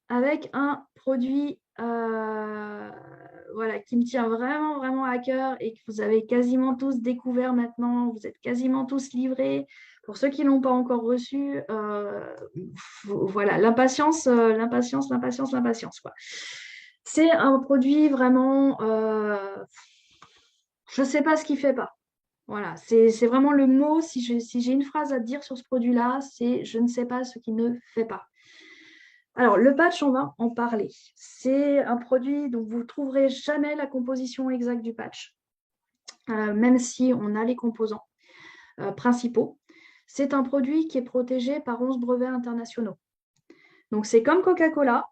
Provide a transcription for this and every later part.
avec un produit voilà, qui me tient vraiment, vraiment à cœur et que vous avez quasiment tous découvert maintenant, vous êtes quasiment tous livrés. Pour ceux qui ne l'ont pas encore reçu, voilà, l'impatience, quoi. C'est un produit vraiment, je ne sais pas ce qu'il ne fait pas. Voilà, c'est vraiment le mot. Si j'ai une phrase à te dire sur ce produit-là, c'est je ne sais pas ce qui ne fait pas. Alors, le patch, on va en parler. C'est un produit dont vous ne trouverez jamais la composition exacte du patch, même si on a les composants principaux. C'est un produit qui est protégé par 11 brevets internationaux. Donc, c'est comme Coca-Cola.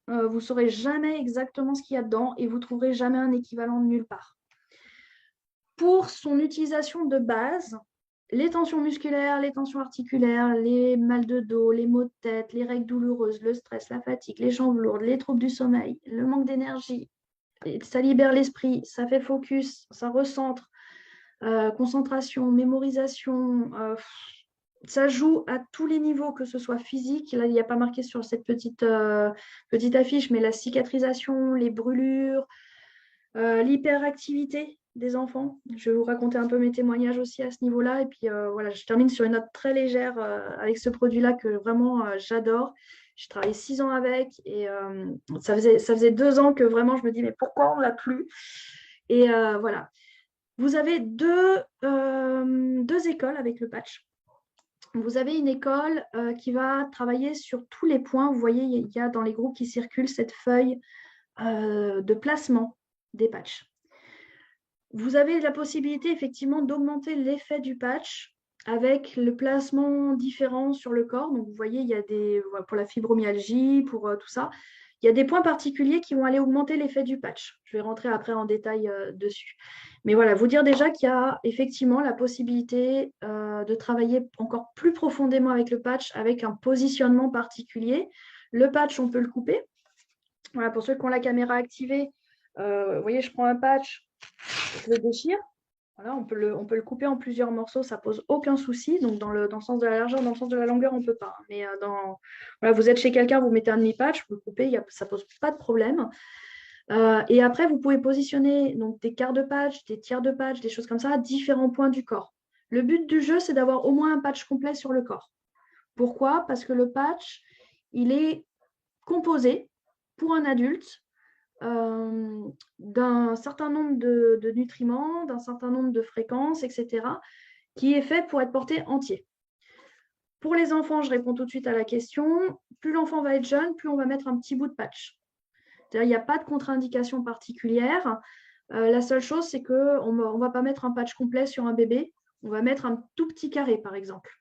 Vous ne saurez jamais exactement ce qu'il y a dedans et vous ne trouverez jamais un équivalent de nulle part. Pour son utilisation de base, les tensions musculaires, les tensions articulaires, les mal de dos, les maux de tête, les règles douloureuses, le stress, la fatigue, les jambes lourdes, les troubles du sommeil, le manque d'énergie, ça libère l'esprit, ça fait focus, ça recentre, concentration, mémorisation, ça joue à tous les niveaux, que ce soit physique, là il n'y a pas marqué sur cette petite affiche, mais la cicatrisation, les brûlures, l'hyperactivité des enfants. Je vais vous raconter un peu mes témoignages aussi à ce niveau-là. Et puis voilà, je termine sur une note très légère avec ce produit-là que vraiment j'adore. J'ai travaillé 6 ans avec et ça faisait 2 ans que vraiment je me dis mais pourquoi on l'a plus? Et voilà. Vous avez deux écoles avec le patch. Vous avez une école qui va travailler sur tous les points. Vous voyez, il y a dans les groupes qui circulent cette feuille de placement des patchs. Vous avez la possibilité effectivement d'augmenter l'effet du patch avec le placement différent sur le corps. Donc, vous voyez, il y a pour la fibromyalgie, pour tout ça, il y a des points particuliers qui vont aller augmenter l'effet du patch. Je vais rentrer après en détail dessus. Mais voilà, vous dire déjà qu'il y a effectivement la possibilité de travailler encore plus profondément avec le patch, avec un positionnement particulier. Le patch, on peut le couper. Voilà, pour ceux qui ont la caméra activée, vous voyez, je prends un patch, je le déchire. Voilà, on peut le couper en plusieurs morceaux, ça pose aucun souci. Donc, dans le sens de la largeur, dans le sens de la longueur, on ne peut pas. Mais voilà, vous êtes chez quelqu'un, vous mettez un demi-patch, vous le coupez, ça ne pose pas de problème. Et après, vous pouvez positionner donc, des quarts de patch, des tiers de patch, des choses comme ça, à différents points du corps. Le but du jeu, c'est d'avoir au moins un patch complet sur le corps. Pourquoi? Parce que le patch, il est composé pour un adulte d'un certain nombre de nutriments, d'un certain nombre de fréquences, etc., qui est fait pour être porté entier. Pour les enfants, je réponds tout de suite à la question. Plus l'enfant va être jeune, plus on va mettre un petit bout de patch. C'est-à-dire, il n'y a pas de contre-indication particulière. La seule chose, c'est qu'on ne va pas mettre un patch complet sur un bébé. On va mettre un tout petit carré, par exemple.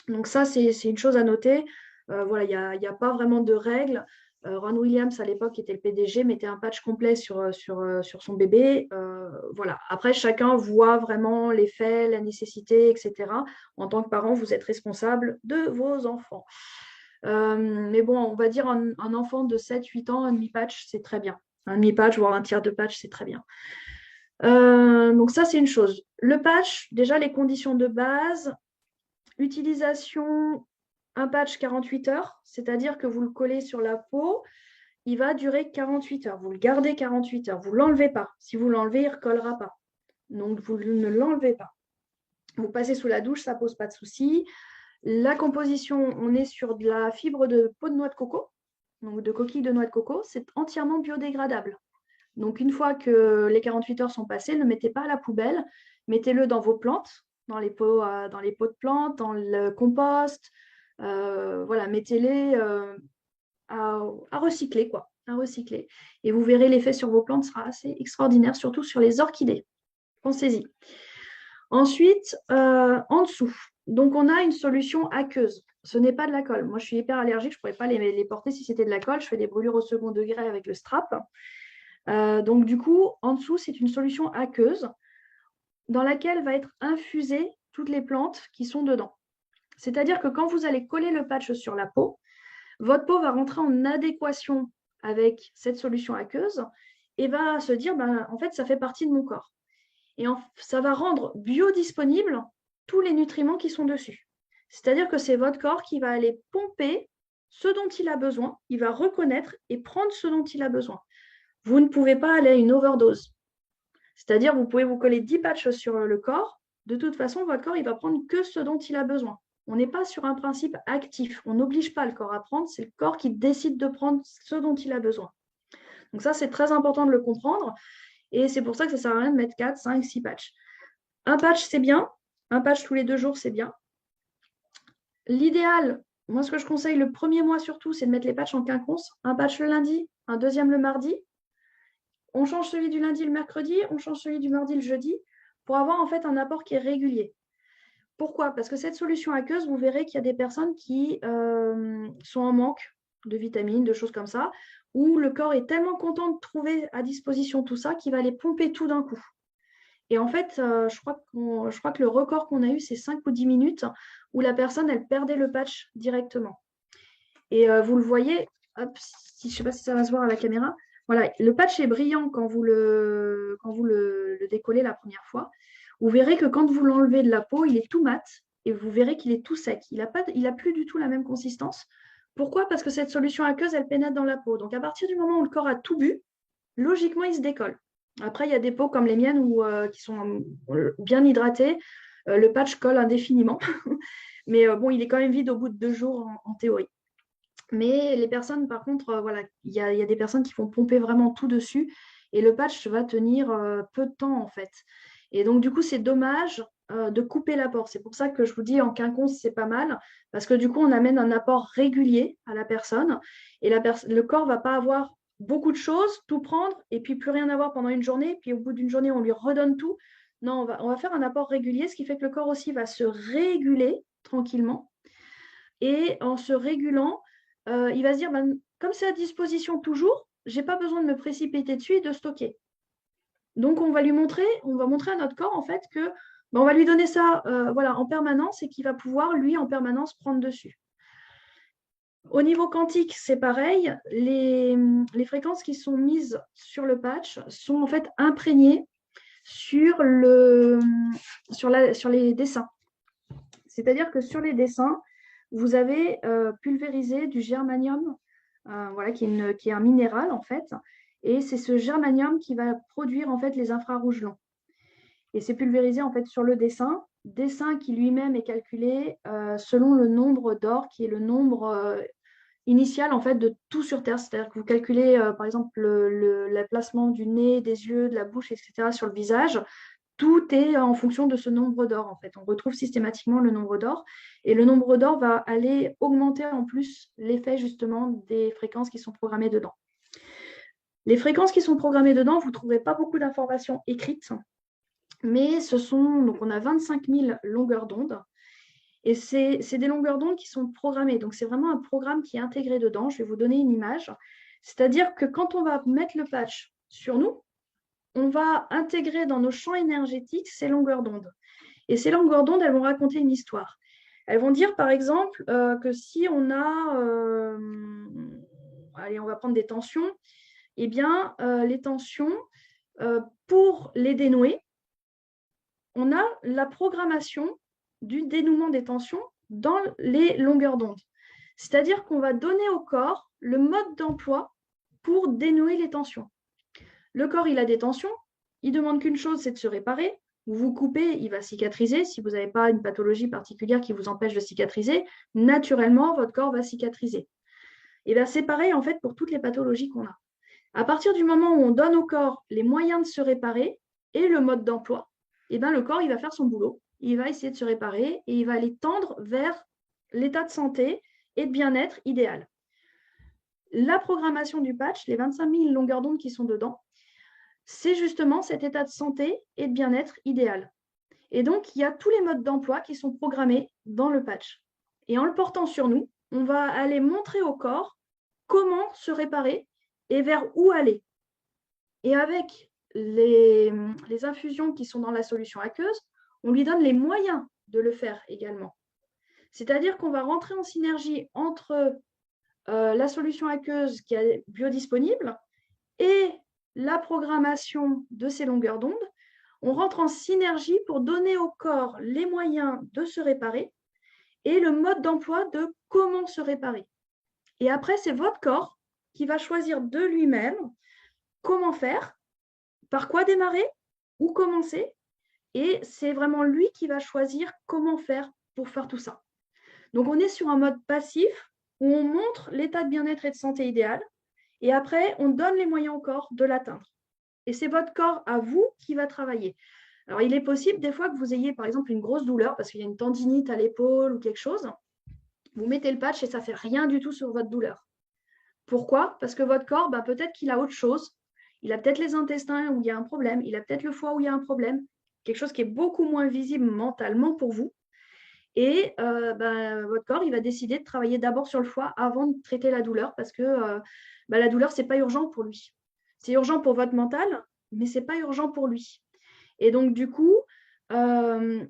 Donc ça, c'est une chose à noter. Voilà, il n'y a pas vraiment de règles. Ron Williams, à l'époque, qui était le PDG, mettait un patch complet sur son bébé. Voilà. Après, chacun voit vraiment l'effet, la nécessité, etc. En tant que parent, vous êtes responsable de vos enfants. Mais bon, on va dire un enfant de 7-8 ans, un demi-patch, c'est très bien. Un demi-patch, voire un tiers de patch, c'est très bien. Donc ça, c'est une chose. Le patch, déjà, les conditions de base. Utilisation, un patch 48 heures, c'est-à-dire que vous le collez sur la peau, il va durer 48 heures. Vous le gardez 48 heures, vous ne l'enlevez pas. Si vous l'enlevez, il ne recollera pas. Donc, vous ne l'enlevez pas. Vous passez sous la douche, ça ne pose pas de souci. La composition, on est sur de la fibre de peau de noix de coco, donc de coquille de noix de coco. C'est entièrement biodégradable. Donc, une fois que les 48 heures sont passées, ne mettez pas à la poubelle, mettez-le dans vos plantes, dans les pots de plantes, dans le compost. Voilà, mettez-les à recycler, quoi, à recycler. Et vous verrez l'effet sur vos plantes sera assez extraordinaire, surtout sur les orchidées. Pensez-y. Ensuite, en dessous, donc on a une solution aqueuse. Ce n'est pas de la colle. Moi, je suis hyper allergique, je ne pourrais pas les porter si c'était de la colle. Je fais des brûlures au second degré avec le strap. Donc, du coup, en dessous, c'est une solution aqueuse dans laquelle va être infusée toutes les plantes qui sont dedans. C'est-à-dire que quand vous allez coller le patch sur la peau, votre peau va rentrer en adéquation avec cette solution aqueuse et va se dire, en fait, ça fait partie de mon corps. Et ça va rendre biodisponibles tous les nutriments qui sont dessus. C'est-à-dire que c'est votre corps qui va aller pomper ce dont il a besoin, il va reconnaître et prendre ce dont il a besoin. Vous ne pouvez pas aller à une overdose. C'est-à-dire, vous pouvez vous coller 10 patchs sur le corps. De toute façon, votre corps, il va prendre que ce dont il a besoin. On n'est pas sur un principe actif. On n'oblige pas le corps à prendre. C'est le corps qui décide de prendre ce dont il a besoin. Donc ça, c'est très important de le comprendre. Et c'est pour ça que ça ne sert à rien de mettre 4, 5, 6 patchs. Un patch, c'est bien. Un patch tous les 2 jours, c'est bien. L'idéal, moi, ce que je conseille le premier mois surtout, c'est de mettre les patchs en quinconce. Un patch le lundi, un deuxième le mardi. On change celui du lundi le mercredi, on change celui du mardi le jeudi pour avoir en fait un apport qui est régulier. Pourquoi? Parce que cette solution aqueuse, vous verrez qu'il y a des personnes qui sont en manque de vitamines, de choses comme ça, où le corps est tellement content de trouver à disposition tout ça qu'il va les pomper tout d'un coup. Et en fait, je crois que le record qu'on a eu, c'est 5 ou 10 minutes où la personne, elle perdait le patch directement. Et vous le voyez, hop, je ne sais pas si ça va se voir à la caméra. Voilà, le patch est brillant quand vous le décollez la première fois. Vous verrez que quand vous l'enlevez de la peau, il est tout mat et vous verrez qu'il est tout sec. Il n'a plus du tout la même consistance. Pourquoi? Parce que cette solution aqueuse, elle pénètre dans la peau. Donc à partir du moment où le corps a tout bu, logiquement, il se décolle. Après, il y a des peaux comme les miennes qui sont bien hydratées. Le patch colle indéfiniment. Mais bon, il est quand même vide au bout de 2 jours en théorie. Mais les personnes, par contre, voilà, il y a des personnes qui vont pomper vraiment tout dessus et le patch va tenir peu de temps en fait. Et donc, du coup, c'est dommage de couper l'apport. C'est pour ça que je vous dis en quinconce, c'est pas mal parce que du coup, on amène un apport régulier à la personne et le corps ne va pas avoir beaucoup de choses, tout prendre et puis plus rien avoir pendant une journée. Puis au bout d'une journée, on lui redonne tout. Non, on va faire un apport régulier, ce qui fait que le corps aussi va se réguler tranquillement. Et en se régulant, il va se dire, ben, comme c'est à disposition toujours, je n'ai pas besoin de me précipiter dessus et de stocker. Donc, on va montrer à notre corps en fait que ben, on va lui donner ça voilà, en permanence et qu'il va pouvoir, lui, en permanence, prendre dessus. Au niveau quantique, c'est pareil. Les fréquences qui sont mises sur le patch sont en fait imprégnées sur les dessins. C'est-à-dire que sur les dessins, vous avez pulvérisé du germanium, voilà, qui est un minéral en fait. Et c'est ce germanium qui va produire en fait les infrarouges longs. Et c'est pulvérisé en fait sur le dessin qui lui-même est calculé selon le nombre d'or, qui est le nombre initial en fait de tout sur Terre. C'est-à-dire que vous calculez par exemple le placement du nez, des yeux, de la bouche, etc. sur le visage. Tout est en fonction de ce nombre d'or, en fait. On retrouve systématiquement le nombre d'or. Et le nombre d'or va aller augmenter en plus l'effet, justement, des fréquences qui sont programmées dedans. Les fréquences qui sont programmées dedans, vous ne trouverez pas beaucoup d'informations écrites, mais donc on a 25 000 longueurs d'onde. Et c'est des longueurs d'onde qui sont programmées. Donc, c'est vraiment un programme qui est intégré dedans. Je vais vous donner une image. C'est-à-dire que quand on va mettre le patch sur nous, on va intégrer dans nos champs énergétiques ces longueurs d'onde. Et ces longueurs d'onde, elles vont raconter une histoire. Elles vont dire, par exemple, que si on a, allez, on va prendre des tensions, eh bien, les tensions, pour les dénouer, on a la programmation du dénouement des tensions dans les longueurs d'onde. C'est-à-dire qu'on va donner au corps le mode d'emploi pour dénouer les tensions. Le corps, il a des tensions, il demande qu'une chose, c'est de se réparer. Vous vous coupez, il va cicatriser. Si vous n'avez pas une pathologie particulière qui vous empêche de cicatriser, naturellement, votre corps va cicatriser. Et bien, c'est pareil en fait pour toutes les pathologies qu'on a. À partir du moment où on donne au corps les moyens de se réparer et le mode d'emploi, et bien, le corps, il va faire son boulot. Il va essayer de se réparer et il va aller tendre vers l'état de santé et de bien-être idéal. La programmation du patch, les 25 000 longueurs d'onde qui sont dedans, c'est justement cet état de santé et de bien-être idéal. Et donc, il y a tous les modes d'emploi qui sont programmés dans le patch. Et en le portant sur nous, on va aller montrer au corps comment se réparer et vers où aller. Et avec les infusions qui sont dans la solution aqueuse, on lui donne les moyens de le faire également. C'est-à-dire qu'on va rentrer en synergie entre la solution aqueuse qui est biodisponible et la programmation de ces longueurs d'onde. On rentre en synergie pour donner au corps les moyens de se réparer et le mode d'emploi de comment se réparer. Et après, c'est votre corps qui va choisir de lui-même comment faire, par quoi démarrer, où commencer. Et c'est vraiment lui qui va choisir comment faire pour faire tout ça. Donc, on est sur un mode passif où on montre l'état de bien-être et de santé idéal. Et après, on donne les moyens au corps de l'atteindre. Et c'est votre corps à vous qui va travailler. Alors, il est possible des fois que vous ayez, par exemple, une grosse douleur parce qu'il y a une tendinite à l'épaule ou quelque chose. Vous mettez le patch et ça ne fait rien du tout sur votre douleur. Pourquoi? Parce que votre corps, peut-être qu'il a autre chose. Il a peut-être les intestins où il y a un problème. Il a peut-être le foie où il y a un problème. Quelque chose qui est beaucoup moins visible mentalement pour vous. Et votre corps, il va décider de travailler d'abord sur le foie avant de traiter la douleur parce que la douleur, ce n'est pas urgent pour lui. C'est urgent pour votre mental, mais ce n'est pas urgent pour lui. Et donc, du coup, il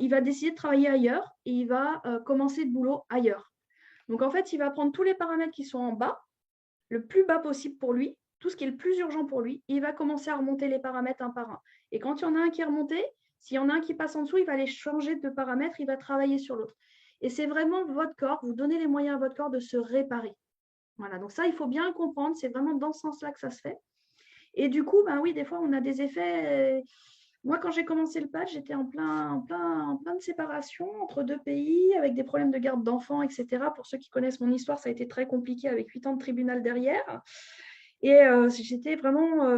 va décider de travailler ailleurs et il va commencer le boulot ailleurs. Donc, en fait, il va prendre tous les paramètres qui sont en bas, le plus bas possible pour lui, tout ce qui est le plus urgent pour lui, et il va commencer à remonter les paramètres un par un. Et quand il y en a un qui est remonté, s'il y en a un qui passe en dessous, il va aller changer de paramètres, il va travailler sur l'autre. Et c'est vraiment votre corps, vous donnez les moyens à votre corps de se réparer. Voilà, donc ça, il faut bien le comprendre, c'est vraiment dans ce sens-là que ça se fait. Et du coup, oui, des fois, on a des effets. Moi, quand j'ai commencé le patch, j'étais en plein de séparation entre deux pays, avec des problèmes de garde d'enfants, etc. Pour ceux qui connaissent mon histoire, ça a été très compliqué avec 8 ans de tribunal derrière. Et j'étais vraiment,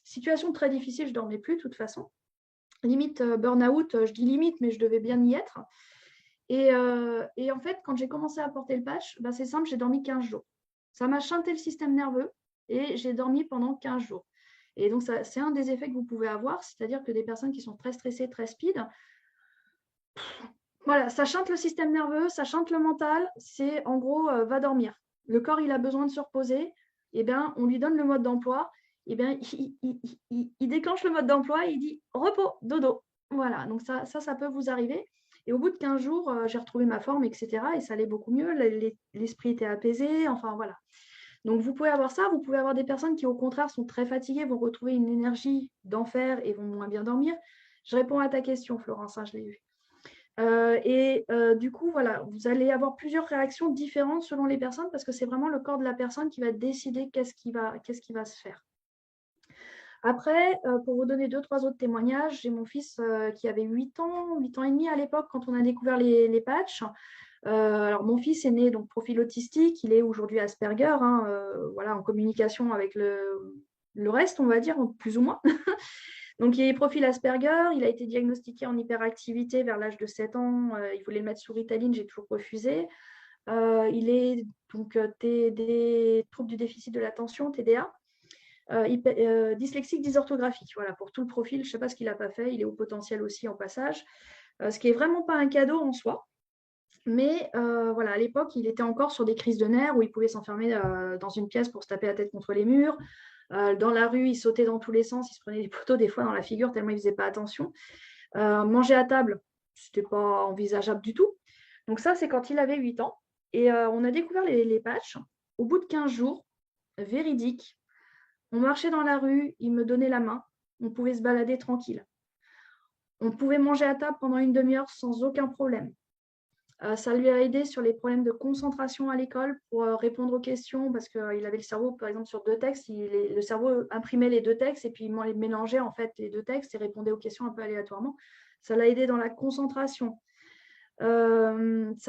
situation très difficile, je ne dormais plus de toute façon. Limite burn-out, je dis limite, mais je devais bien y être. Et en fait, quand j'ai commencé à porter le patch, c'est simple, j'ai dormi 15 jours. Ça m'a chanté le système nerveux et j'ai dormi pendant 15 jours. Et donc, c'est un des effets que vous pouvez avoir, c'est-à-dire que des personnes qui sont très stressées, très speed, voilà, ça chante le système nerveux, ça chante le mental, c'est en gros, va dormir. Le corps, il a besoin de se reposer, on lui donne le mode d'emploi, il déclenche le mode d'emploi et il dit repos, dodo. Voilà, donc ça peut vous arriver. Et au bout de 15 jours, j'ai retrouvé ma forme, etc. Et ça allait beaucoup mieux, l'esprit était apaisé, enfin voilà. Donc vous pouvez avoir ça, vous pouvez avoir des personnes qui au contraire sont très fatiguées, vont retrouver une énergie d'enfer et vont moins bien dormir. Je réponds à ta question, Florence, je l'ai eu. Du coup, voilà, vous allez avoir plusieurs réactions différentes selon les personnes parce que c'est vraiment le corps de la personne qui va décider qu'est-ce qui va se faire. Après, pour vous donner 2-3 autres témoignages, j'ai mon fils qui avait 8 ans et demi à l'époque quand on a découvert les patchs. Alors, mon fils est né donc profil autistique, il est aujourd'hui Asperger, en communication avec le reste, on va dire, plus ou moins. Donc, il est profil Asperger, il a été diagnostiqué en hyperactivité vers l'âge de 7 ans. Il voulait le mettre sous Ritaline, j'ai toujours refusé. Il est donc des troubles du déficit de l'attention, TDA. Dyslexique, dysorthographique. Voilà, pour tout le profil, je ne sais pas ce qu'il n'a pas fait. Il est au potentiel aussi en passage. Ce qui n'est vraiment pas un cadeau en soi. Mais à l'époque, il était encore sur des crises de nerfs où il pouvait s'enfermer dans une pièce pour se taper la tête contre les murs. Dans la rue, il sautait dans tous les sens, il se prenait des poteaux des fois dans la figure tellement il ne faisait pas attention. Manger à table, ce n'était pas envisageable du tout. Donc ça, c'est quand il avait 8 ans. Et on a découvert les patchs. Au bout de 15 jours, véridique, on marchait dans la rue, il me donnait la main, on pouvait se balader tranquille. On pouvait manger à table pendant une demi-heure sans aucun problème. Ça lui a aidé sur les problèmes de concentration à l'école pour répondre aux questions parce qu'il avait le cerveau, par exemple, sur 2 textes. Le cerveau imprimait les 2 textes et puis il mélangeait en fait les 2 textes et répondait aux questions un peu aléatoirement. Ça l'a aidé dans la concentration. Ça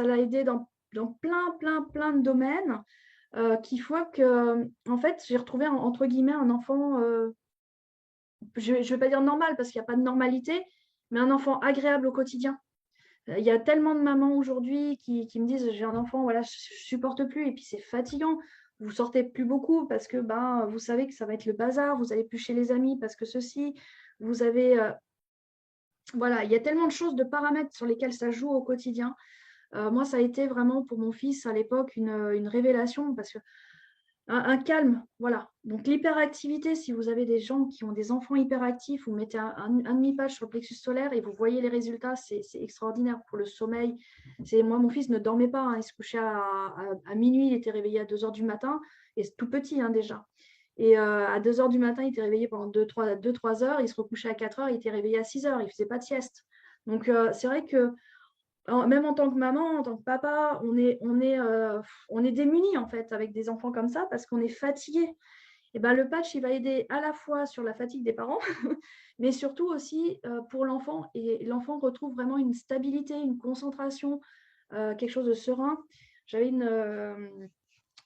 l'a aidé dans plein de domaines qui font que, en fait, j'ai retrouvé entre guillemets un enfant, je ne vais pas dire normal parce qu'il n'y a pas de normalité, mais un enfant agréable au quotidien. Il y a tellement de mamans aujourd'hui qui me disent j'ai un enfant, voilà, je supporte plus et puis c'est fatigant. Vous sortez plus beaucoup parce que vous savez que ça va être le bazar, vous n'allez plus chez les amis parce que ceci, vous avez voilà, il y a tellement de choses, de paramètres sur lesquels ça joue au quotidien. Moi, ça a été vraiment pour mon fils à l'époque une révélation parce que un calme, voilà. Donc l'hyperactivité, si vous avez des gens qui ont des enfants hyperactifs, vous mettez un demi-page sur le plexus solaire et vous voyez les résultats, c'est extraordinaire pour le sommeil. Moi, mon fils ne dormait pas, il se couchait à minuit, il était réveillé à 2 heures du matin, et c'est tout petit déjà. Et à 2 heures du matin, il était réveillé pendant 2-3 heures, il se recouchait à 4 heures, il était réveillé à 6 heures, il ne faisait pas de sieste. Donc c'est vrai que même en tant que maman, en tant que papa, on est démunis en fait avec des enfants comme ça parce qu'on est fatigué. Et ben, le patch, il va aider à la fois sur la fatigue des parents, mais surtout aussi pour l'enfant. Et l'enfant retrouve vraiment une stabilité, une concentration, quelque chose de serein. J'avais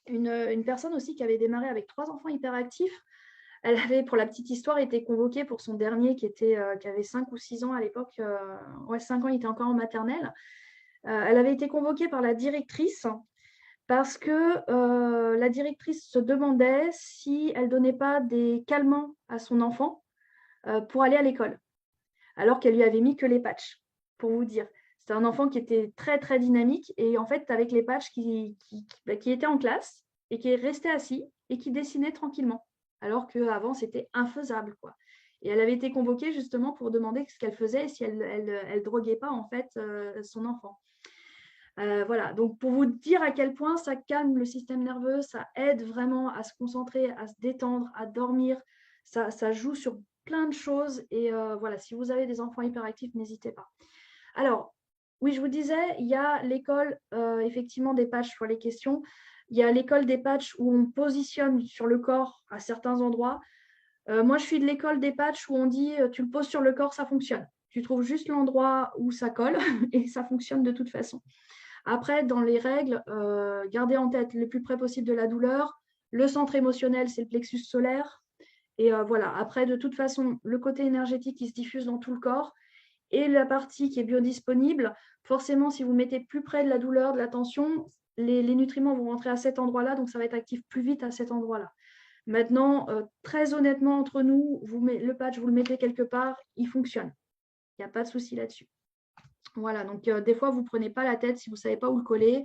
une personne aussi qui avait démarré avec 3 enfants hyperactifs. Elle avait, pour la petite histoire, été convoquée pour son dernier qui avait 5 ou 6 ans à l'époque. Ouais, 5 ans, il était encore en maternelle. Elle avait été convoquée par la directrice parce que la directrice se demandait si elle ne donnait pas des calmants à son enfant pour aller à l'école, alors qu'elle lui avait mis que les patchs, pour vous dire. C'était un enfant qui était très, très dynamique et en fait, avec les patchs qui était en classe et qui est resté assis et qui dessinait tranquillement, alors qu'avant, c'était infaisable, quoi. Et elle avait été convoquée justement pour demander ce qu'elle faisait et si elle droguait pas en fait son enfant. Voilà, donc pour vous dire à quel point ça calme le système nerveux, ça aide vraiment à se concentrer, à se détendre, à dormir, ça joue sur plein de choses et voilà, si vous avez des enfants hyperactifs, n'hésitez pas. Alors, oui, je vous disais, il y a l'école effectivement des patchs sur les questions, il y a l'école des patchs où on positionne sur le corps à certains endroits. Moi, je suis de l'école des patchs où on dit tu le poses sur le corps, ça fonctionne. Tu trouves juste l'endroit où ça colle et ça fonctionne de toute façon. Après, dans les règles, gardez en tête le plus près possible de la douleur. Le centre émotionnel, c'est le plexus solaire. Et voilà, après, de toute façon, le côté énergétique, qui se diffuse dans tout le corps. Et la partie qui est biodisponible, forcément, si vous mettez plus près de la douleur, de la tension, les nutriments vont rentrer à cet endroit-là, donc ça va être actif plus vite à cet endroit-là. Maintenant, très honnêtement, entre nous, le patch, vous le mettez quelque part, il fonctionne. Il n'y a pas de souci là-dessus. Voilà, donc des fois, vous ne prenez pas la tête si vous ne savez pas où le coller.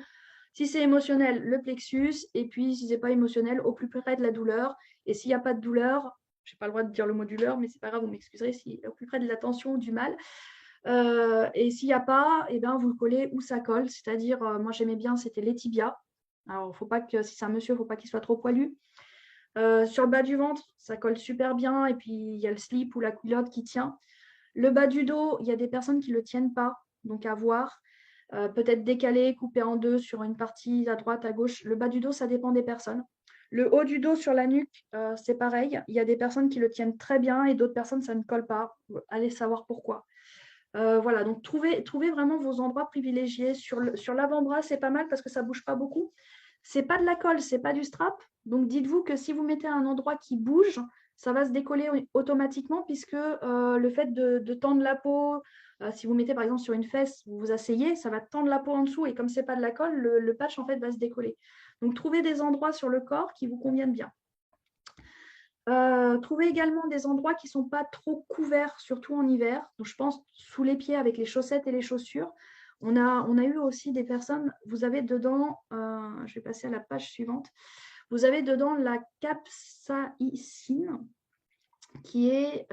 Si c'est émotionnel, le plexus. Et puis, si ce n'est pas émotionnel, au plus près de la douleur. Et s'il n'y a pas de douleur, je n'ai pas le droit de dire le mot douleur, mais ce n'est pas grave, vous m'excuserez, si au plus près de la tension ou du mal. Et s'il n'y a pas, eh ben, vous le collez où ça colle. C'est-à-dire, moi, j'aimais bien, c'était les tibias. Alors, faut pas que, si c'est un monsieur, il ne faut pas qu'il soit trop poilu. Sur le bas du ventre, ça colle super bien. Et puis, il y a le slip ou la culotte qui tient. Le bas du dos, il y a des personnes qui ne le tiennent pas, donc à voir. Peut-être décalé, coupé en deux sur une partie à droite, à gauche. Le bas du dos, ça dépend des personnes. Le haut du dos sur la nuque, c'est pareil. Il y a des personnes qui le tiennent très bien et d'autres personnes, ça ne colle pas. Allez savoir pourquoi. Voilà, donc trouvez vraiment vos endroits privilégiés. Sur l'avant-bras, c'est pas mal parce que ça ne bouge pas beaucoup. C'est pas de la colle, c'est pas du strap. Donc dites-vous que si vous mettez un endroit qui bouge, ça va se décoller automatiquement puisque le fait de tendre la peau, si vous mettez par exemple sur une fesse, vous vous asseyez, ça va tendre la peau en dessous et comme c'est pas de la colle, le patch en fait va se décoller. Donc trouvez des endroits sur le corps qui vous conviennent bien. Trouvez également des endroits qui ne sont pas trop couverts, surtout en hiver. Donc, je pense sous les pieds avec les chaussettes et les chaussures. On a eu aussi des personnes, vous avez dedans, je vais passer à la page suivante, vous avez dedans la capsaïcine qui est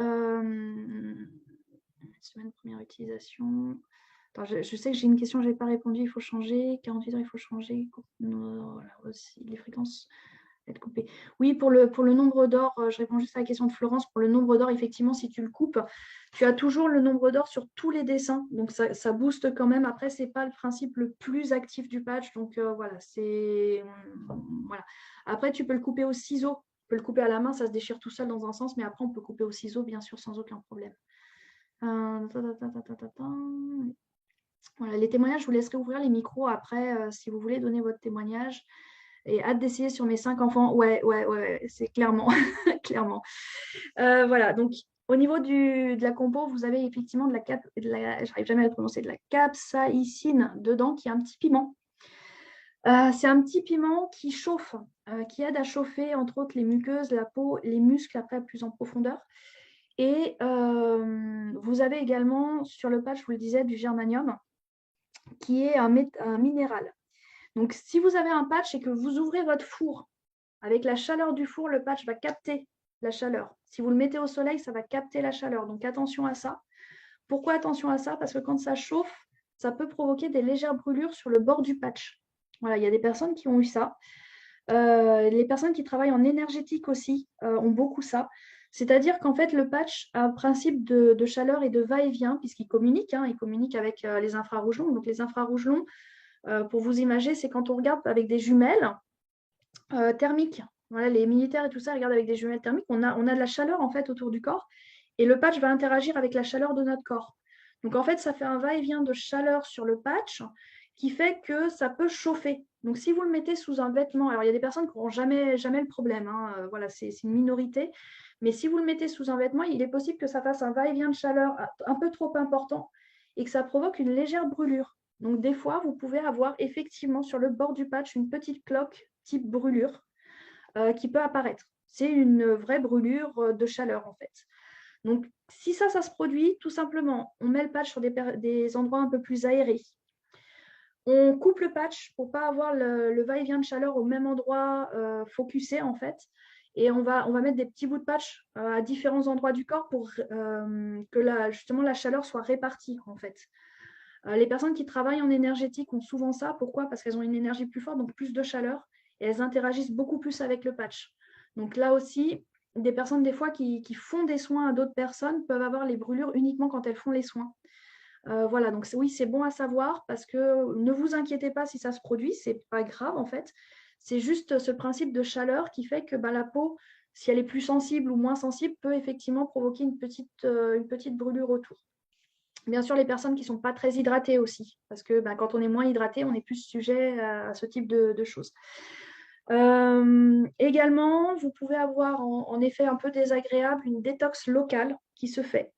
semaine première utilisation. Attends, je sais que j'ai une question, je n'ai pas répondu, il faut changer. 48 heures, il faut changer. Voilà, aussi, les fréquences être coupé. Oui, pour le nombre d'or, je réponds juste à la question de Florence. Pour le nombre d'or, effectivement, si tu le coupes, tu as toujours le nombre d'or sur tous les dessins. Donc, ça booste quand même. Après, ce n'est pas le principe le plus actif du patch. Donc, voilà, voilà. Après, tu peux le couper au ciseau. Tu peux le couper à la main, ça se déchire tout seul dans un sens. Mais après, on peut couper au ciseau, bien sûr, sans aucun problème. Voilà, les témoignages, je vous laisserai ouvrir les micros après, si vous voulez donner votre témoignage. Et hâte d'essayer sur mes 5 enfants. Ouais, c'est clairement, clairement. Voilà, donc au niveau de la compo, vous avez effectivement j'arrive jamais à le prononcer, de la capsaïcine dedans, qui est un petit piment. C'est un petit piment qui chauffe, qui aide à chauffer, entre autres, les muqueuses, la peau, les muscles, après, plus en profondeur. Et vous avez également, sur le patch, je vous le disais, du germanium, qui est un minéral. Donc, si vous avez un patch et que vous ouvrez votre four, avec la chaleur du four, le patch va capter la chaleur. Si vous le mettez au soleil, ça va capter la chaleur. Donc, attention à ça. Pourquoi attention à ça? Parce que quand ça chauffe, ça peut provoquer des légères brûlures sur le bord du patch. Voilà, il y a des personnes qui ont eu ça. Les personnes qui travaillent en énergétique aussi ont beaucoup ça. C'est-à-dire qu'en fait, le patch a un principe de chaleur et de va-et-vient, puisqu'il communique, hein, il communique avec les infrarouges longs. Donc, les infrarouges longs, pour vous imaginer, c'est quand on regarde avec des jumelles thermiques. Voilà, les militaires et tout ça regardent avec des jumelles thermiques. On a de la chaleur, en fait, autour du corps. Et le patch va interagir avec la chaleur de notre corps. Donc, en fait, ça fait un va-et-vient de chaleur sur le patch qui fait que ça peut chauffer. Donc, si vous le mettez sous un vêtement, alors il y a des personnes qui n'auront jamais le problème, hein, voilà, c'est une minorité. Mais si vous le mettez sous un vêtement, il est possible que ça fasse un va-et-vient de chaleur un peu trop important et que ça provoque une légère brûlure. Donc, des fois, vous pouvez avoir effectivement sur le bord du patch une petite cloque type brûlure qui peut apparaître. C'est une vraie brûlure de chaleur, en fait. Donc, si ça se produit, tout simplement, on met le patch sur des endroits un peu plus aérés. On coupe le patch pour ne pas avoir le va-et-vient de chaleur au même endroit focusé, en fait. Et on va mettre des petits bouts de patch à différents endroits du corps pour que justement la chaleur soit répartie, en fait. Les personnes qui travaillent en énergétique ont souvent ça. Pourquoi? Parce qu'elles ont une énergie plus forte, donc plus de chaleur, et elles interagissent beaucoup plus avec le patch. Donc là aussi, des personnes des fois qui font des soins à d'autres personnes peuvent avoir les brûlures uniquement quand elles font les soins. Voilà, donc oui, c'est bon à savoir parce que ne vous inquiétez pas si ça se produit, c'est pas grave en fait. C'est juste ce principe de chaleur qui fait que la peau, si elle est plus sensible ou moins sensible, peut effectivement provoquer une petite brûlure autour. Bien sûr, les personnes qui ne sont pas très hydratées aussi, parce que quand on est moins hydraté, on est plus sujet à ce type de choses. Également, vous pouvez avoir en effet un peu désagréable une détox locale qui se fait.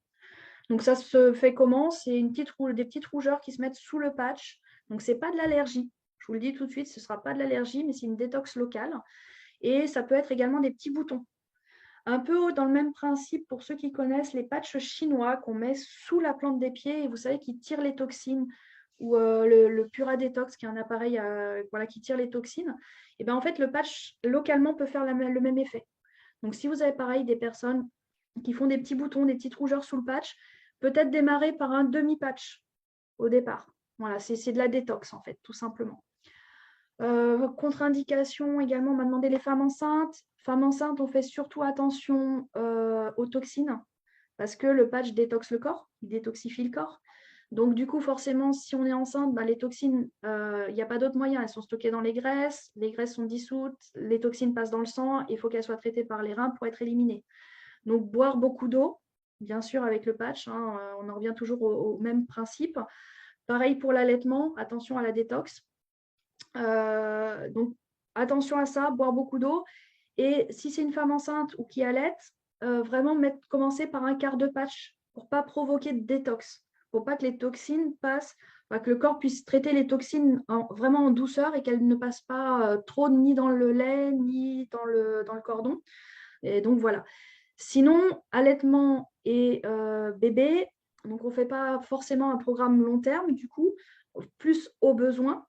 Donc ça se fait comment? C'est des petites rougeurs qui se mettent sous le patch. Donc ce n'est pas de l'allergie. Je vous le dis tout de suite, ce ne sera pas de l'allergie, mais c'est une détox locale. Et ça peut être également des petits boutons. Un peu dans le même principe pour ceux qui connaissent les patchs chinois qu'on met sous la plante des pieds et vous savez qui tirent les toxines ou le Pura Detox qui est un appareil qui tire les toxines. Et bien en fait le patch localement peut faire le même effet. Donc si vous avez pareil des personnes qui font des petits boutons, des petites rougeurs sous le patch, peut-être démarrer par un demi-patch au départ. Voilà, c'est de la détox en fait, tout simplement. Contre-indication également, on m'a demandé les femmes enceintes. Femmes enceintes, on fait surtout attention aux toxines parce que le patch détoxe le corps, il détoxifie le corps. Donc, du coup, forcément, si on est enceinte, les toxines, il n'y a pas d'autre moyen. Elles sont stockées dans les graisses sont dissoutes, les toxines passent dans le sang, il faut qu'elles soient traitées par les reins pour être éliminées. Donc, boire beaucoup d'eau, bien sûr, avec le patch, hein, on en revient toujours au même principe. Pareil pour l'allaitement, attention à la détox. Donc, attention à ça, boire beaucoup d'eau. Et si c'est une femme enceinte ou qui allaite, vraiment commencer par un quart de patch pour ne pas provoquer de détox, pour pas que les toxines passent, que le corps puisse traiter les toxines vraiment en douceur et qu'elles ne passent pas trop ni dans le lait ni dans le cordon. Et donc voilà. Sinon, allaitement et bébé, donc on ne fait pas forcément un programme long terme, du coup, plus au besoin.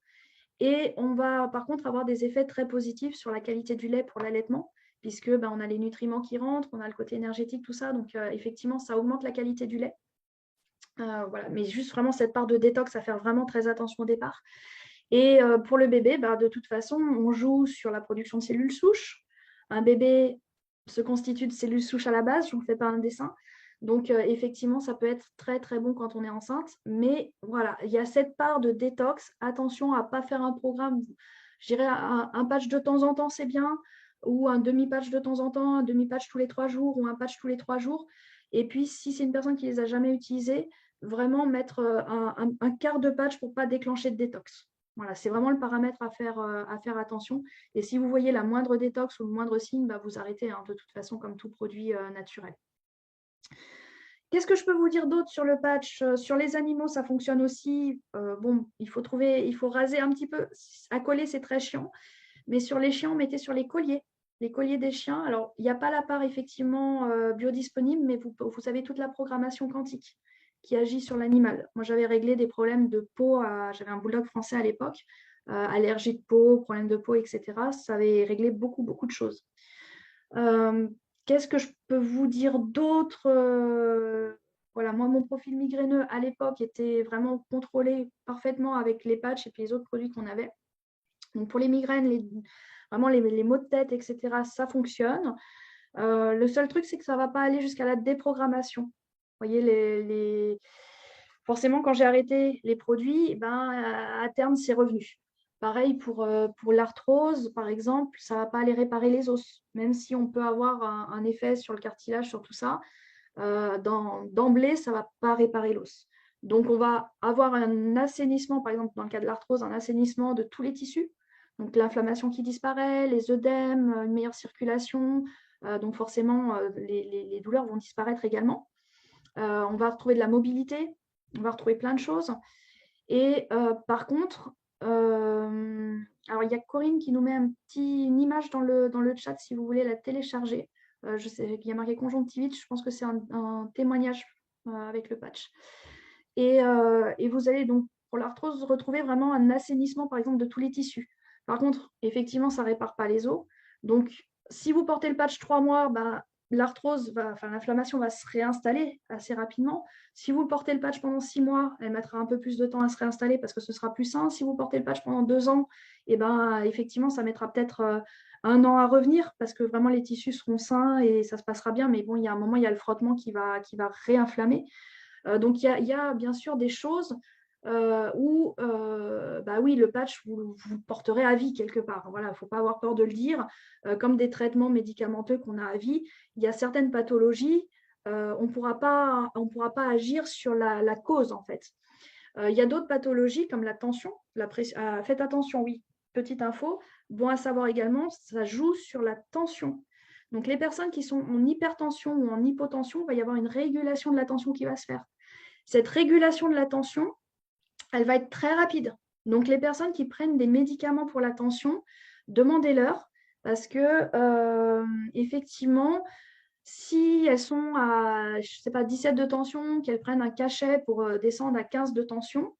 Et on va par contre avoir des effets très positifs sur la qualité du lait pour l'allaitement, puisque on a les nutriments qui rentrent, on a le côté énergétique, tout ça. Donc effectivement, ça augmente la qualité du lait. Voilà. Mais juste vraiment cette part de détox à faire vraiment très attention au départ. Et pour le bébé, de toute façon, on joue sur la production de cellules souches. Un bébé se constitue de cellules souches à la base, je ne vous fais pas un dessin. Donc, effectivement, ça peut être très, très bon quand on est enceinte. Mais voilà, il y a cette part de détox. Attention à ne pas faire un programme. Je dirais un patch de temps en temps, c'est bien. Ou un demi-patch de temps en temps, un demi-patch tous les 3 jours ou un patch tous les 3 jours. Et puis, si c'est une personne qui ne les a jamais utilisés, vraiment mettre un quart de patch pour ne pas déclencher de détox. Voilà, c'est vraiment le paramètre à faire attention. Et si vous voyez la moindre détox ou le moindre signe, vous arrêtez, hein, de toute façon, comme tout produit naturel. Qu'est-ce que je peux vous dire d'autre sur le patch? Sur les animaux, ça fonctionne aussi. Bon, il faut raser un petit peu. À coller, c'est très chiant. Mais sur les chiens, mettez sur les colliers des chiens. Alors, il n'y a pas la part effectivement biodisponible, mais vous avez toute la programmation quantique qui agit sur l'animal. Moi, j'avais réglé des problèmes de peau. J'avais un bulldog français à l'époque, allergie de peau, problème de peau, etc. Ça avait réglé beaucoup, beaucoup de choses. Qu'est-ce que je peux vous dire d'autre? Voilà, moi, mon profil migraineux à l'époque était vraiment contrôlé parfaitement avec les patchs et puis les autres produits qu'on avait. Donc, pour les migraines, vraiment les maux de tête, etc., ça fonctionne. Le seul truc, c'est que ça ne va pas aller jusqu'à la déprogrammation. Vous voyez, forcément, quand j'ai arrêté les produits, ben, à terme, c'est revenu. Pareil pour l'arthrose, par exemple, ça ne va pas aller réparer les os, même si on peut avoir un effet sur le cartilage, sur tout ça. D'emblée, ça ne va pas réparer l'os. Donc, on va avoir un assainissement, par exemple, dans le cas de l'arthrose, un assainissement de tous les tissus. Donc, l'inflammation qui disparaît, les œdèmes, une meilleure circulation. Donc, forcément, les douleurs vont disparaître également. On va retrouver de la mobilité, on va retrouver plein de choses. Et par contre, alors il y a Corinne qui nous met une image dans le chat si vous voulez la télécharger. Je sais qu'il y a marqué conjonctivite, je pense que c'est un témoignage avec le patch. Et vous allez donc, pour l'arthrose, retrouver vraiment un assainissement, par exemple, de tous les tissus. Par contre, effectivement, ça ne répare pas les os. Donc, si vous portez le patch 3 mois, l'inflammation va se réinstaller assez rapidement. Si vous portez le patch pendant 6 mois, elle mettra un peu plus de temps à se réinstaller parce que ce sera plus sain. Si vous portez le patch pendant 2 ans, effectivement, ça mettra peut-être 1 an à revenir parce que vraiment les tissus seront sains et ça se passera bien. Mais bon, il y a un moment, il y a le frottement qui va réinflammer. Donc, il y a bien sûr des choses où, oui, le patch, vous le porterez à vie quelque part. Voilà, il ne faut pas avoir peur de le dire. Comme des traitements médicamenteux qu'on a à vie, il y a certaines pathologies, on ne pourra pas agir sur la cause, en fait. Il y a d'autres pathologies comme la tension, la pression. Faites attention, oui, petite info. Bon à savoir également, ça joue sur la tension. Donc, les personnes qui sont en hypertension ou en hypotension, il va y avoir une régulation de la tension qui va se faire. Cette régulation de la tension, elle va être très rapide. Donc, les personnes qui prennent des médicaments pour la tension, demandez-leur parce que, effectivement, si elles sont à, je sais pas, 17 de tension, qu'elles prennent un cachet pour descendre à 15 de tension,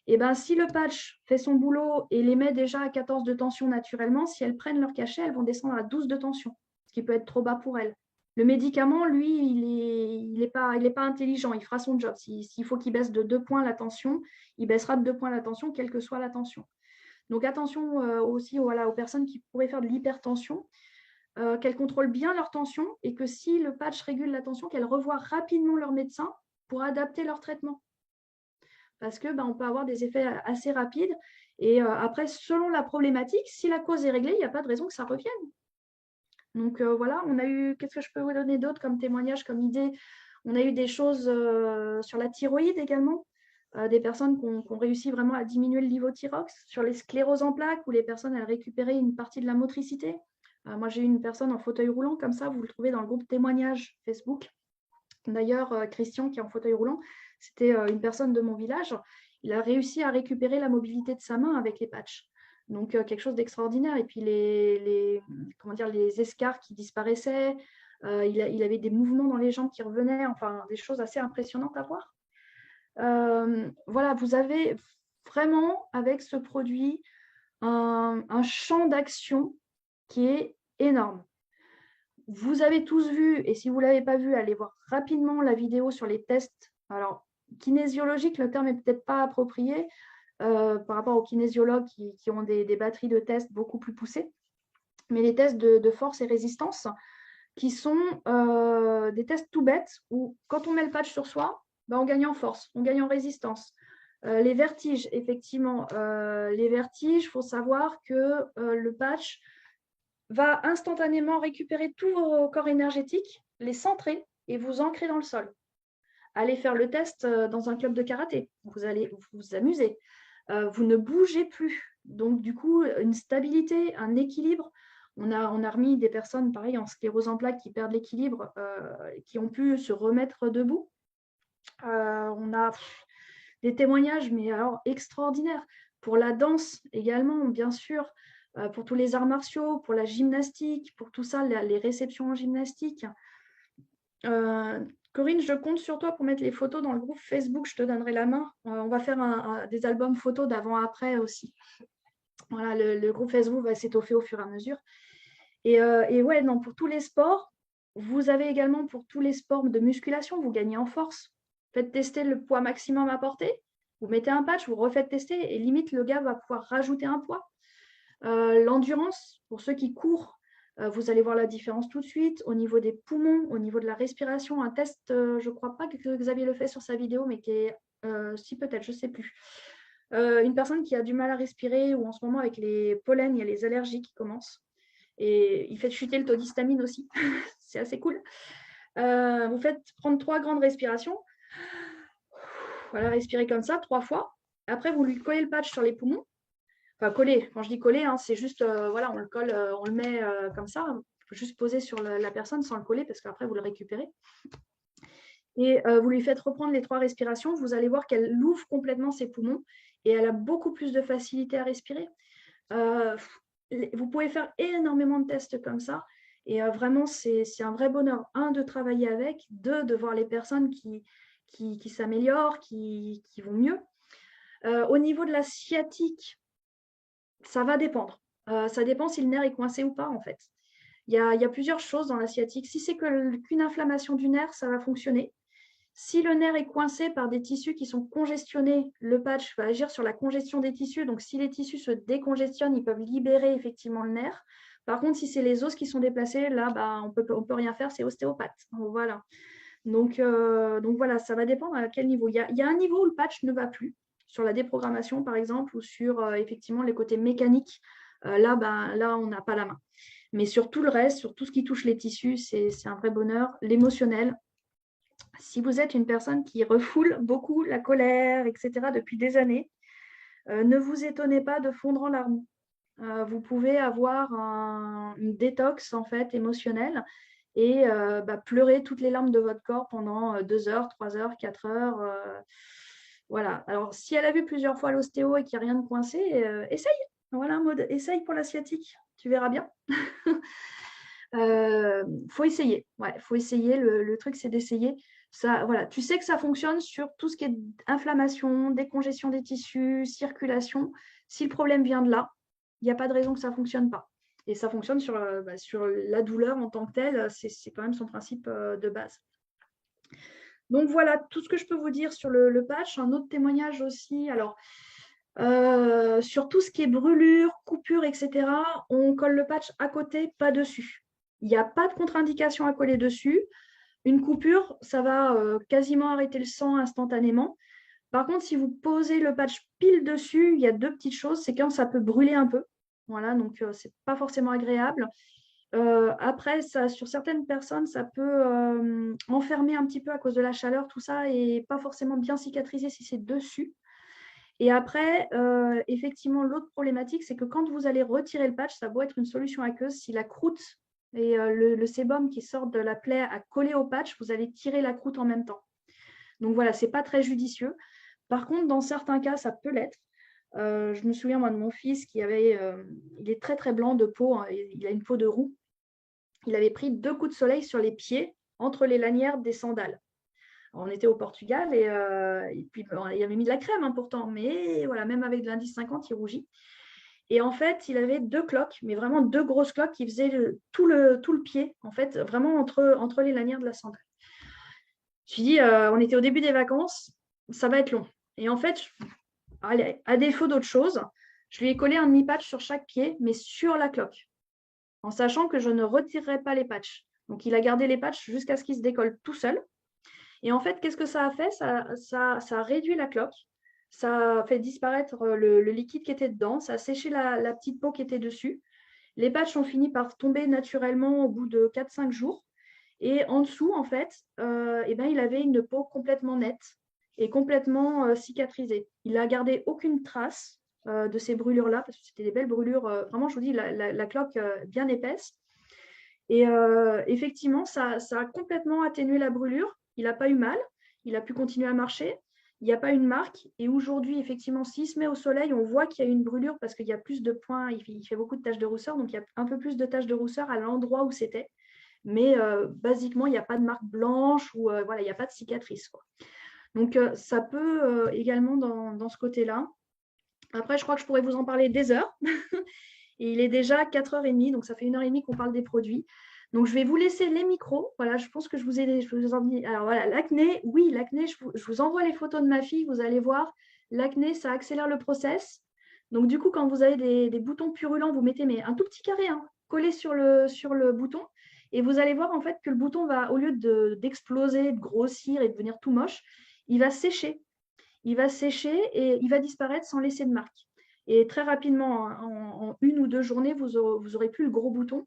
et ben, si le patch fait son boulot et les met déjà à 14 de tension naturellement, si elles prennent leur cachet, elles vont descendre à 12 de tension, ce qui peut être trop bas pour elles. Le médicament, lui, il est pas intelligent, il fera son job. S'il faut qu'il baisse de 2 points la tension, il baissera de 2 points la tension, quelle que soit la tension. Donc attention aussi voilà, aux personnes qui pourraient faire de l'hypertension, qu'elles contrôlent bien leur tension et que si le patch régule la tension, qu'elles revoient rapidement leur médecin pour adapter leur traitement parce que on peut avoir des effets assez rapides. Et après, selon la problématique, si la cause est réglée, il n'y a pas de raison que ça revienne. Donc voilà, on a eu, qu'est-ce que je peux vous donner d'autre comme témoignage, comme idée? On a eu des choses sur la thyroïde également, des personnes qui ont réussi vraiment à diminuer le levothyrox, sur les scléroses en plaques, où les personnes ont récupéré une partie de la motricité. Moi, j'ai eu une personne en fauteuil roulant, comme ça, vous le trouvez dans le groupe témoignage Facebook. D'ailleurs, Christian, qui est en fauteuil roulant, c'était une personne de mon village. Il a réussi à récupérer la mobilité de sa main avec les patchs. Donc, quelque chose d'extraordinaire. Et puis, les escarres qui disparaissaient. Il avait des mouvements dans les jambes qui revenaient. Enfin, des choses assez impressionnantes à voir. Voilà, vous avez vraiment, avec ce produit, un champ d'action qui est énorme. Vous avez tous vu, et si vous ne l'avez pas vu, allez voir rapidement la vidéo sur les tests. Alors, kinésiologique, le terme n'est peut-être pas approprié par rapport aux kinésiologues qui ont des batteries de tests beaucoup plus poussées, mais les tests de force et résistance qui sont des tests tout bêtes où quand on met le patch sur soi, on gagne en force, on gagne en résistance. Les vertiges, effectivement, les vertiges, il faut savoir que le patch va instantanément récupérer tous vos corps énergétiques, les centrer et vous ancrer dans le sol. Allez faire le test dans un club de karaté. Vous allez vous amuser. Vous ne bougez plus. Donc, du coup, une stabilité, un équilibre. On a remis des personnes, pareil, en sclérose en plaques qui perdent l'équilibre, qui ont pu se remettre debout. On a des témoignages, mais alors extraordinaires. Pour la danse également, bien sûr, pour tous les arts martiaux, pour la gymnastique, pour tout ça, les réceptions en gymnastique. Corinne, je compte sur toi pour mettre les photos dans le groupe Facebook, je te donnerai la main. On va faire des albums photos d'avant-après aussi. Voilà, le groupe Facebook va s'étoffer au fur et à mesure. Et ouais, non, pour tous les sports, vous avez également pour tous les sports de musculation, vous gagnez en force. Faites tester le poids maximum à porter, vous mettez un patch, vous refaites tester et limite le gars va pouvoir rajouter un poids. L'endurance, pour ceux qui courent, Vous allez voir la différence tout de suite au niveau des poumons, au niveau de la respiration. Un test, je ne crois pas que Xavier le fait sur sa vidéo, mais qui est, si peut-être, je ne sais plus. Une personne qui a du mal à respirer ou en ce moment avec les pollens, il y a les allergies qui commencent. Et il fait chuter le taux d'histamine aussi. C'est assez cool. Vous faites prendre 3 grandes respirations. Voilà, respirez comme ça 3 fois. Après, vous lui collez le patch sur les poumons. Enfin, coller. Quand je dis coller, hein, c'est juste, voilà, on le colle, on le met comme ça. Il faut juste poser sur la personne sans le coller parce qu'après, vous le récupérez. Et vous lui faites reprendre les 3 respirations. Vous allez voir qu'elle ouvre complètement ses poumons et elle a beaucoup plus de facilité à respirer. Vous pouvez faire énormément de tests comme ça. Et vraiment, c'est un vrai bonheur. Un, de travailler avec. Deux, de voir les personnes qui s'améliorent, qui vont mieux. Au niveau de la sciatique, ça va dépendre. Ça dépend si le nerf est coincé ou pas, en fait. Il y a plusieurs choses dans la sciatique. Si c'est qu'une inflammation du nerf, ça va fonctionner. Si le nerf est coincé par des tissus qui sont congestionnés, le patch va agir sur la congestion des tissus. Donc, si les tissus se décongestionnent, ils peuvent libérer effectivement le nerf. Par contre, si c'est les os qui sont déplacés, là, bah, on peut rien faire, c'est ostéopathe. Voilà. Donc voilà, ça va dépendre à quel niveau. Il y a un niveau où le patch ne va plus, sur la déprogrammation par exemple, ou sur effectivement les côtés mécaniques. Là, on n'a pas la main. Mais sur tout le reste, sur tout ce qui touche les tissus, c'est un vrai bonheur. L'émotionnel, si vous êtes une personne qui refoule beaucoup la colère, etc., depuis des années, ne vous étonnez pas de fondre en larmes. Vous pouvez avoir une détox en fait émotionnelle et pleurer toutes les larmes de votre corps pendant 2 heures, 3 heures, 4 heures. Voilà. Alors, si elle a vu plusieurs fois l'ostéo et qu'il n'y a rien de coincé, essaye. Voilà, mode essaye pour l'asiatique. Tu verras bien. Faut essayer. Ouais, faut essayer. Le truc, c'est d'essayer. Ça, voilà. Tu sais que ça fonctionne sur tout ce qui est inflammation, décongestion des tissus, circulation. Si le problème vient de là, il n'y a pas de raison que ça ne fonctionne pas. Et ça fonctionne sur la douleur en tant que telle. C'est quand même son principe de base. Donc voilà tout ce que je peux vous dire sur le patch. Un autre témoignage aussi. Alors, sur tout ce qui est brûlure, coupure, etc., on colle le patch à côté, pas dessus. Il n'y a pas de contre-indication à coller dessus. Une coupure, ça va quasiment arrêter le sang instantanément. Par contre, si vous posez le patch pile dessus, il y a 2 petites choses. C'est quand ça peut brûler un peu. Voilà, donc c'est pas forcément agréable. Après, ça, sur certaines personnes, ça peut enfermer un petit peu à cause de la chaleur, tout ça, et pas forcément bien cicatriser si c'est dessus. Et après, effectivement, l'autre problématique, c'est que quand vous allez retirer le patch, ça doit être une solution aqueuse. Si la croûte et le sébum qui sort de la plaie a collé au patch, vous allez tirer la croûte en même temps. Donc voilà, ce n'est pas très judicieux. Par contre, dans certains cas, ça peut l'être. Je me souviens, moi, de mon fils qui avait, il est très très blanc de peau, hein, il a une peau de roux. Il avait pris 2 coups de soleil sur les pieds entre les lanières des sandales. On était au Portugal et puis bon, il avait mis de la crème hein, pourtant, mais voilà, même avec de l'indice 50, il rougit. Et en fait, il avait 2 cloques, mais vraiment 2 grosses cloques qui faisaient tout le pied, en fait, vraiment entre les lanières de la sandale. Je lui dis, on était au début des vacances, ça va être long. Et en fait, allez, à défaut d'autre chose, je lui ai collé un demi-patch sur chaque pied, mais sur la cloque, en sachant que je ne retirerai pas les patchs. Donc, il a gardé les patchs jusqu'à ce qu'ils se décollent tout seul. Et en fait, qu'est-ce que ça a fait ça a réduit la cloque, ça a fait disparaître le liquide qui était dedans, ça a séché la petite peau qui était dessus. Les patchs ont fini par tomber naturellement au bout de 4-5 jours. Et en dessous, en fait, il avait une peau complètement nette et complètement cicatrisée. Il n'a gardé aucune trace de ces brûlures-là, parce que c'était des belles brûlures, vraiment, je vous dis, la cloque bien épaisse. Et effectivement, ça a complètement atténué la brûlure. Il n'a pas eu mal, il a pu continuer à marcher. Il n'y a pas une marque. Et aujourd'hui, effectivement, s'il se met au soleil, on voit qu'il y a une brûlure parce qu'il y a plus de points, il fait beaucoup de taches de rousseur, donc il y a un peu plus de taches de rousseur à l'endroit où c'était. Mais basiquement, il n'y a pas de marque blanche ou voilà, il n'y a pas de cicatrice, quoi. Donc, ça peut également dans ce côté-là. Après, je crois que je pourrais vous en parler des heures. Et il est déjà 4h30, donc ça fait 1h30 qu'on parle des produits. Donc, je vais vous laisser les micros. Voilà, je pense que je vous en dis. Alors, voilà, l'acné, oui, l'acné, je vous envoie les photos de ma fille. Vous allez voir, l'acné, ça accélère le process. Donc, du coup, quand vous avez des boutons purulents, vous mettez mais un tout petit carré, hein, coller sur le bouton et vous allez voir en fait que le bouton va, au lieu d'exploser, de grossir et de devenir tout moche, il va sécher. Il va sécher et il va disparaître sans laisser de marque. Et très rapidement, en 1 ou 2 journées, vous aurez plus le gros bouton.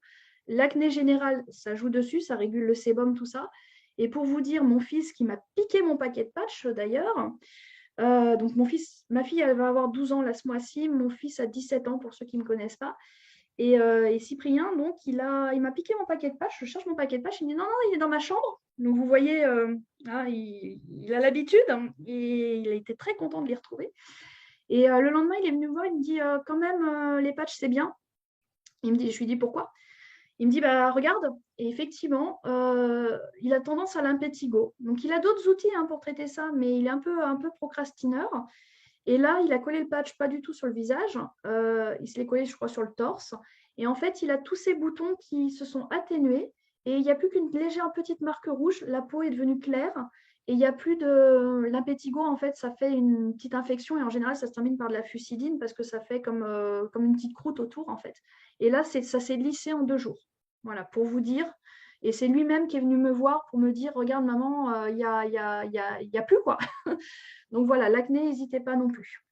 L'acné générale, ça joue dessus, ça régule le sébum, tout ça. Et pour vous dire, mon fils qui m'a piqué mon paquet de patchs d'ailleurs, donc ma fille, elle va avoir 12 ans là, ce mois-ci, mon fils a 17 ans pour ceux qui ne me connaissent pas. Et Cyprien, donc, il m'a piqué mon paquet de patchs, je cherche mon paquet de patchs, il me dit non, non, il est dans ma chambre. Donc vous voyez, il a l'habitude hein, et il a été très content de les retrouver. Et le lendemain, il est venu me voir, il me dit quand même, les patchs, c'est bien. Je lui dis pourquoi? Il me dit bah regarde, et effectivement, il a tendance à l'impétigo. Donc il a d'autres outils hein, pour traiter ça, mais il est un peu procrastineur. Et là, il a collé le patch pas du tout sur le visage, il se l'est collé, je crois, sur le torse. Et en fait, il a tous ces boutons qui se sont atténués et il n'y a plus qu'une légère petite marque rouge. La peau est devenue claire et il n'y a plus de l'impétigo. En fait, ça fait une petite infection et en général, ça se termine par de la fusidine parce que ça fait comme une petite croûte autour, en fait. Et là, ça s'est lissé en 2 jours. Voilà, pour vous dire. Et c'est lui-même qui est venu me voir pour me dire, regarde maman, il y a plus quoi. Donc voilà, l'acné, n'hésitez pas non plus.